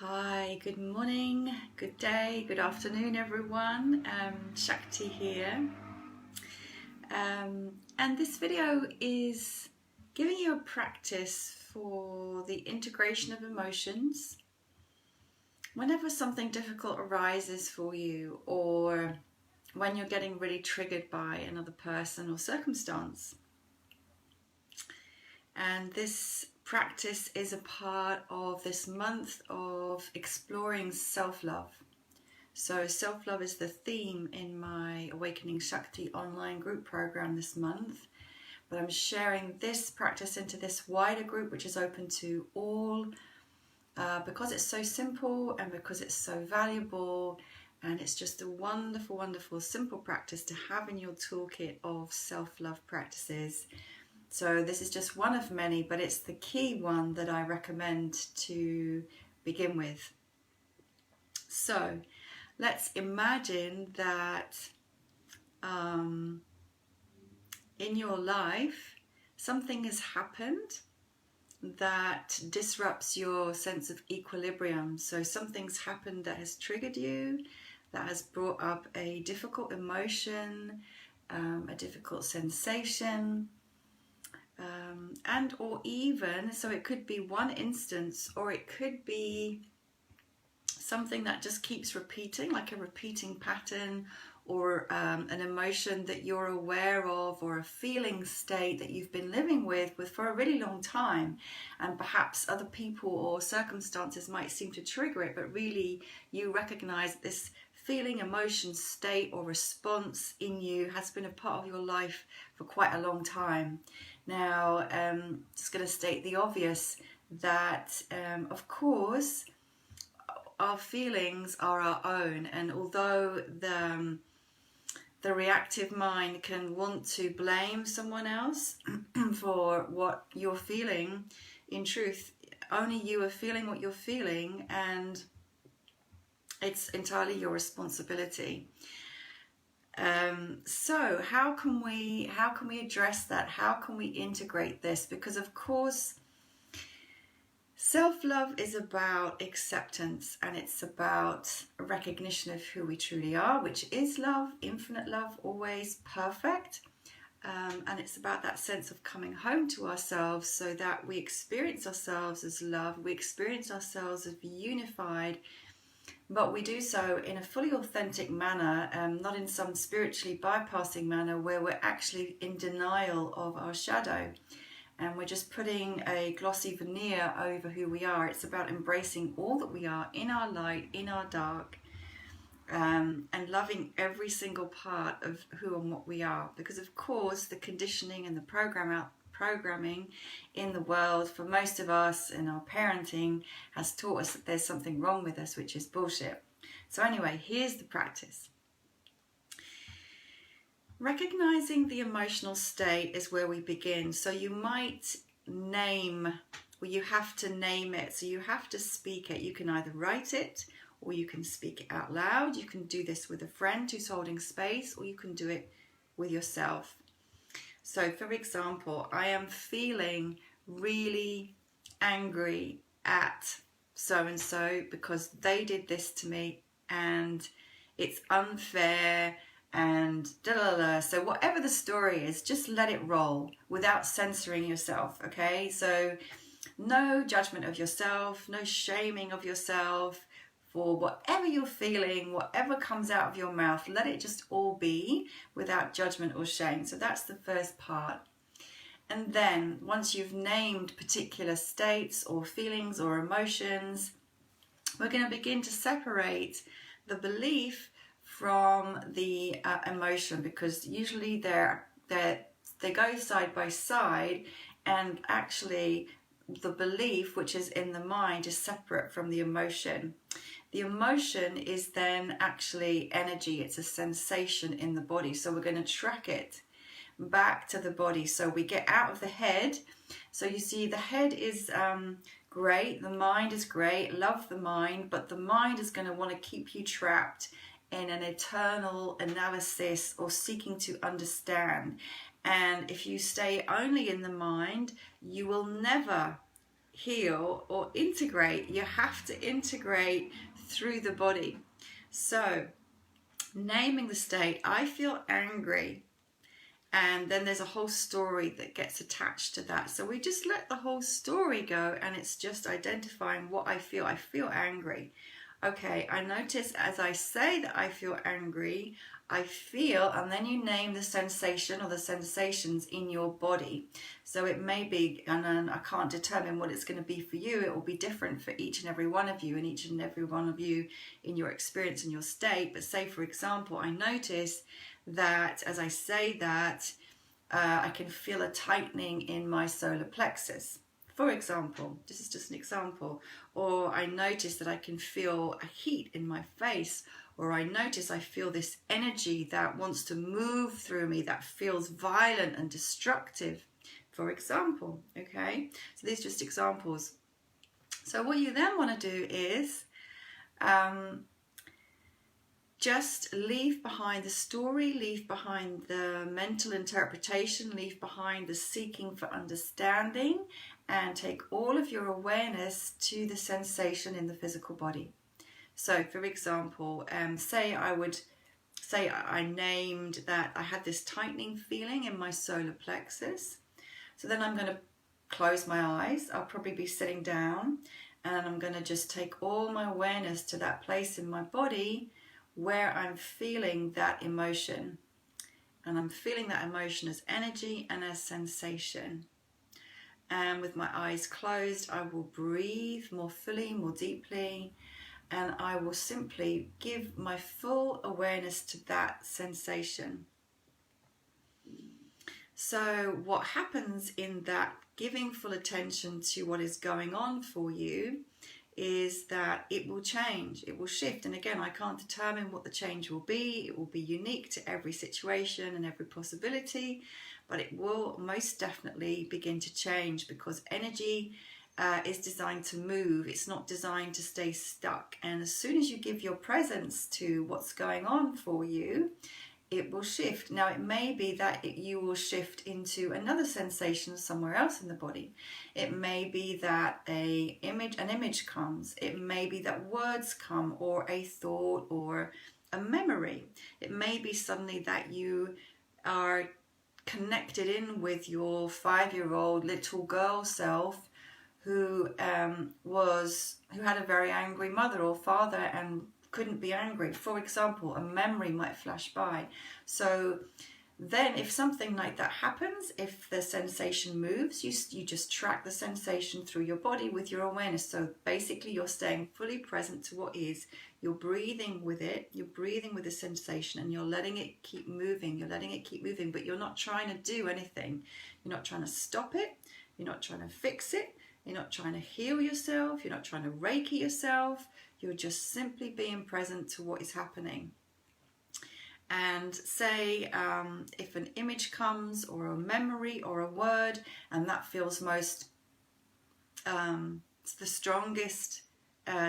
Hi, good morning, good day, good afternoon everyone. Shakti here. And this video is giving you a practice for the integration of emotions. Whenever something difficult arises for you, or when you're getting really triggered by another person or circumstance. And this practice is a part of this month of exploring self-love. So self-love is the theme in my Awakening Shakti online group program this month. But I'm sharing this practice into this wider group, which is open to all, because it's so simple and because it's so valuable. And it's just a wonderful, wonderful, simple practice to have in your toolkit of self-love practices. So this is just one of many, but it's the key one that I recommend to begin with. So let's imagine that in your life, something has happened that disrupts your sense of equilibrium. So something's happened that has triggered you, that has brought up a difficult emotion, a difficult sensation. And or even, so it could be one instance, or it could be something that just keeps repeating, like a repeating pattern, or an emotion that you're aware of, or a feeling state that you've been living with for a really long time, and perhaps other people or circumstances might seem to trigger it, but really you recognize this feeling, emotion, state or response in you has been a part of your life for quite a long time. Now, just going to state the obvious that, of course, our feelings are our own, and although the reactive mind can want to blame someone else for what you're feeling, in truth, only you are feeling what you're feeling, and it's entirely your responsibility. So how can we address that? How can we integrate this? Because of course, self-love is about acceptance, and it's about a recognition of who we truly are, which is love, infinite love, always perfect. And it's about that sense of coming home to ourselves, so that we experience ourselves as love, we experience ourselves as unified, but we do so in a fully authentic manner, not in some spiritually bypassing manner where we're actually in denial of our shadow and we're just putting a glossy veneer over who we are. It's about embracing all that we are in our light, in our dark, and loving every single part of who and what we are. Because of course the conditioning and the programming in the world for most of us in our parenting has taught us that there's something wrong with us, which is bullshit. So anyway, here's the practice. Recognizing the emotional state is where we begin. So you might name, or you have to name it, so you have to speak it. You can either write it or you can speak it out loud. You can do this with a friend who's holding space, or you can do it with yourself. So for example, I am feeling really angry at so-and-so because they did this to me and it's unfair and da da da. So whatever the story is, just let it roll without censoring yourself, okay? So no judgment of yourself, no shaming of yourself for whatever you're feeling, whatever comes out of your mouth. Let it just all be without judgment or shame. So that's the first part. And then once you've named particular states or feelings or emotions, we're going to begin to separate the belief from the emotion, because usually they go side by side, and actually the belief, which is in the mind, is separate from the emotion. The emotion is then actually energy. It's a sensation in the body. So we're going to track it back to the body. So we get out of the head. So you see the head is great. The mind is great. Love the mind. But the mind is going to want to keep you trapped in an eternal analysis or seeking to understand. And if you stay only in the mind, you will never heal or integrate. You have to integrate through the body. So naming the state, I feel angry. And then there's a whole story that gets attached to that. So we just let the whole story go, and it's just identifying what I feel. I feel angry. Okay, I notice as I say that I feel angry, I feel, and then you name the sensation or the sensations in your body. So it may be, and I can't determine what it's going to be for you. It will be different for each and every one of you, and each and every one of you in your experience and your state. But say, for example, I notice that as I say that, I can feel a tightening in my solar plexus. For example, this is just an example. Or I notice that I can feel a heat in my face, or I notice I feel this energy that wants to move through me, that feels violent and destructive, for example. Okay, so these are just examples. So what you then want to do is just leave behind the story, leave behind the mental interpretation, leave behind the seeking for understanding, and take all of your awareness to the sensation in the physical body. So, for example, say I named that I had this tightening feeling in my solar plexus. So then I'm going to close my eyes. I'll probably be sitting down, and I'm going to just take all my awareness to that place in my body where I'm feeling that emotion. And I'm feeling that emotion as energy and as sensation. And with my eyes closed, I will breathe more fully, more deeply, and I will simply give my full awareness to that sensation. So what happens in that giving full attention to what is going on for you is that it will change, it will shift. And again, I can't determine what the change will be. It will be unique to every situation and every possibility, but it will most definitely begin to change, because energy is designed to move. It's not designed to stay stuck. And as soon as you give your presence to what's going on for you, it will shift. Now, it may be that you will shift into another sensation somewhere else in the body. It may be that an image comes. It may be that words come, or a thought, or a memory. It may be suddenly that you are connected in with your 5-year-old little girl self who had a very angry mother or father and couldn't be angry. For example, a memory might flash by. So then if something like that happens, if the sensation moves, you just track the sensation through your body with your awareness. So basically you're staying fully present to what is. You're breathing with it, you're breathing with the sensation, and you're letting it keep moving. You're letting it keep moving, but you're not trying to do anything. You're not trying to stop it. You're not trying to fix it. You're not trying to heal yourself. You're not trying to Reiki yourself. You're just simply being present to what is happening. And say if an image comes, or a memory, or a word, and that feels most the strongest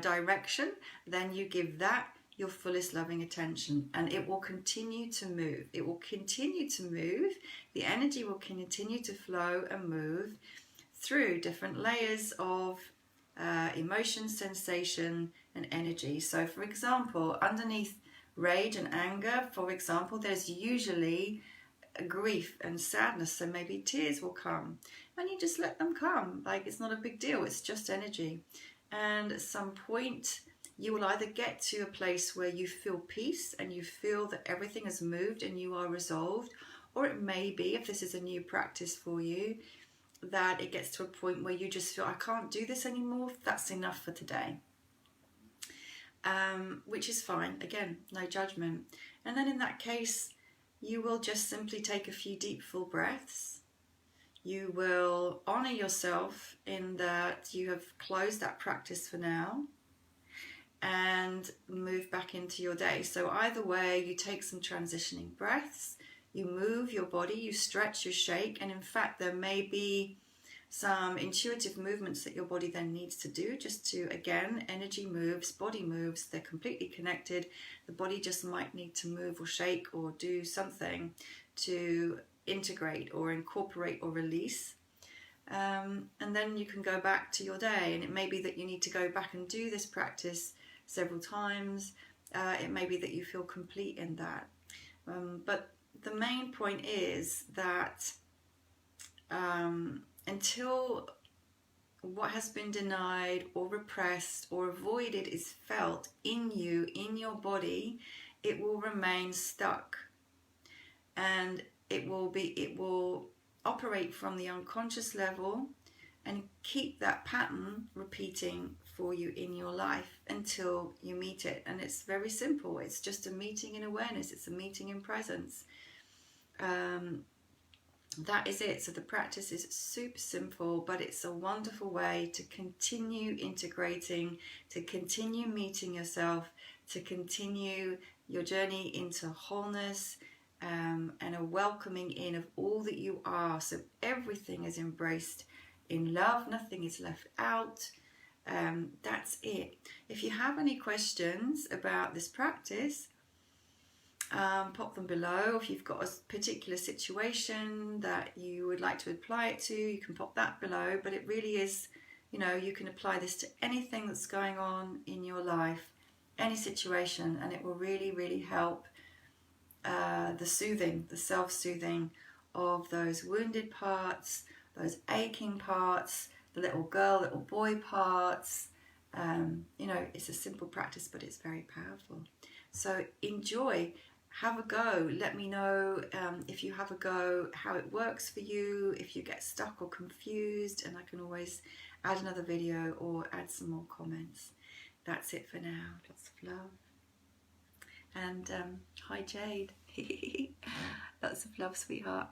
direction, then you give that your fullest loving attention, and it will continue to move. It will continue to move. The energy will continue to flow and move through different layers of emotion, sensation, and energy. So for example, underneath rage and anger, for example, there's usually grief and sadness. So maybe tears will come, and you just let them come. Like, it's not a big deal. It's just energy. And at some point, you will either get to a place where you feel peace and you feel that everything has moved and you are resolved, or it may be, if this is a new practice for you, that it gets to a point where you just feel, I can't do this anymore, that's enough for today. Which is fine. Again, no judgment. And then in that case, you will just simply take a few deep, full breaths. You will honor yourself in that you have closed that practice for now, and move back into your day. So either way, you take some transitioning breaths, you move your body, you stretch, you shake, and in fact there may be some intuitive movements that your body then needs to do, just to, again, energy moves, body moves, they're completely connected. The body just might need to move or shake or do something to integrate or incorporate or release. and then you can go back to your day. And it may be that you need to go back and do this practice several times. It may be that you feel complete in that. But the main point is that until what has been denied or repressed or avoided is felt in you, in your body, it will remain stuck, and it will operate from the unconscious level and keep that pattern repeating for you in your life until you meet it. And it's very simple. It's just a meeting in awareness. It's a meeting in presence. That is it. So the practice is super simple, but it's a wonderful way to continue integrating, to continue meeting yourself, to continue your journey into wholeness, and a welcoming in of all that you are. So everything is embraced in love, nothing is left out. That's it. If you have any questions about this practice, pop them below. If you've got a particular situation that you would like to apply it to, you can pop that below. But it really is, you can apply this to anything that's going on in your life, any situation, and it will really, really help the soothing, the self-soothing of those wounded parts, those aching parts, the little girl, little boy parts. It's a simple practice, but it's very powerful. So enjoy. Have a go. Let me know if you have a go, how it works for you, if you get stuck or confused, and I can always add another video or add some more comments. That's it for now. Lots of love. And hi Jade. Lots of love, sweetheart.